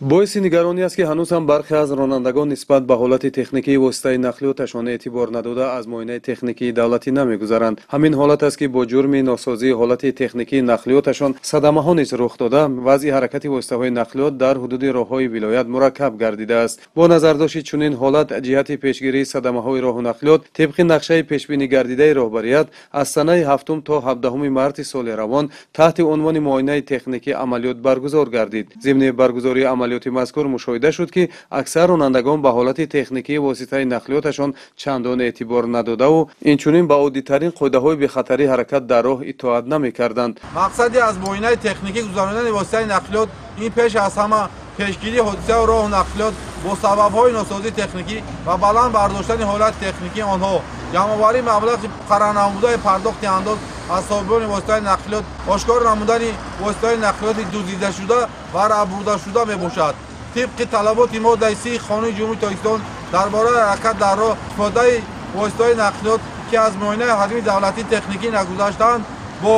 боиси нигаронӣ аст ки ҳанӯз ҳам бархе аз ронандагон нисбат ба ҳолати техникии воситаи нақлиёташон эътибор надода аз муоинаи техникии давлатӣ намегузаранд. ҳамин ҳолат аст ки бо ҷурми носозии ҳолати техникии нақлиёташон садамаҳо низ рух дода, вазъи ҳаракати воситаҳои нақлиёт дар ҳудуди роҳҳои вилоят мураккаб гардидааст. бо назардошти чунин ҳолат, ҷиҳати пешгирии садамаҳои роҳу нақлиёт табқи нақшаи пешбинигардидаи роҳбарият аз санаи 7 то 17 марти соли равон таҳти унвони муоинаи техникӣ амалиёт баргузор гардид. зимни баргузории амалиёти мазкур мушоҳида шуд, ки аксар ронандагон ба ҳолати техникии воситаи нақлиёташон чандон эътибор надодаву инчунин ба оддитарин қоидаҳои бехатарии ҳаракат дар роҳ итоат намекарданд. мақсади аз муоинаи техникӣ гузарондани воситаи нақлиёт ин пеш аз ҳама пешгирии ҳодисаи роҳу нақлиёт бо сабабҳои носозии техникӣ ва баланд бардоштани ҳолати техникии онҳо, ҷамъоварии маблағи қарарнамудаи пардохти андоз аз соҳибони воситаи нақлиёт, ошкор намудани воситаи нақлиёти дуздидашуда ва рабурдашуда мебошад. тибқи талаботи моддаи 30 Қонуни Ҷумҳурии Тоҷикистон дар бораи ҳаракат дар роҳ, истифодаи воситаҳои нақлиёт ки аз муоинаи ҳаҷми давлатӣ техникӣ нагузаштаанд, бо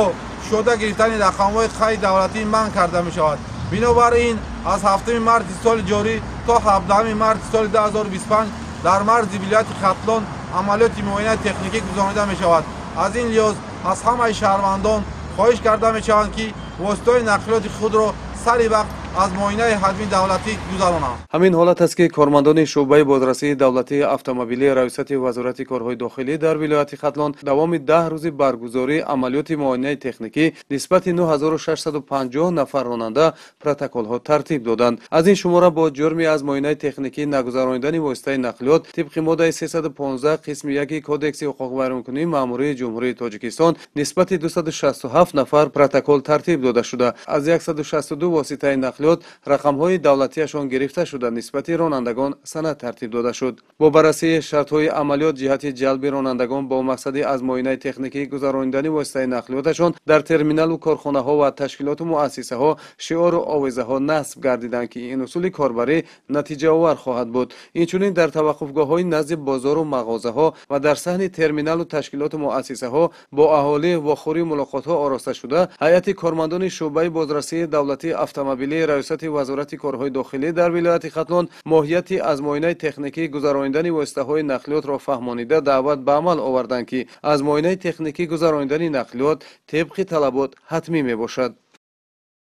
шода гирифтани рақамҳои қайди давлатӣ манъ карда мешавад. бинобар ин аз 7 марти соли ҷорӣ то 17 марти соли 2025 дар марзи вилояти Хатлон амалиёти муоинаи техникӣ гузаронида мешавад. аз ин лиҳоз аз ҳамаи шаҳрвандон хоҳиш карда мешаванд, ки воситаҳои нақлиёти худро сари вақт аз муоинаи ҳаҷми давлатӣ гузаронанд. ҳамин ҳолат аст ки кормандони шуъбаи бозрасии давлатии автомобилӣ рависати вазорати корҳои дохилӣ дар вилояти Хатлон давоми 10 рӯзи баргузории амалиёти муоинаи техникӣ нисбати 9650 нафар ронанда протоколҳо тартиб доданд. аз ин шумора бо ҷурми аз муоинаи техникӣ нагузаронидани воситаи нақлиёт тибқи моддаи 315 қисми 1 кодекси ҳуқуқи байрункунии маъмурии ҷумҳурии Тоҷикистон нисбати 267 нафар протокол тартиб дода шуда, аз 162 воситаи нақлиёт рақамҳои давлатиашон гирифта шуда нисбати ронандагон санад тартиб дода шуд. бо баррасии шартҳои амалиёт ҷиҳати ҷалби ронандагон бо мақсади аз муоинаи техникӣ гузаронидани воситаи нақлиёташон дар терминалу корхонаҳо ва ташкилоту муассисаҳо шиору овезаҳо насб гардиданд, ки ин усули корбарӣ натиҷаовар хоҳад буд. инчунин дар таваққуфгоҳҳои назди бозору мағозаҳо ва дар саҳни терминалу ташкилоту муассисаҳо бо аҳолӣ вохӯрии мулоқотҳо ороста шуда, ҳайати кормандони шуъбаи бозрасии давлатии автомобилии рависати вазорати корҳои дохилӣ дар вилояти Хатлон моҳияти аз муоинаи техникӣ гузаронидани воситаҳои нақлиётро фаҳмонида даъват ба амал оварданд, ки аз муоинаи техникӣ гузаронидани нақлиёт табқи талабот ҳатмӣ мебошад.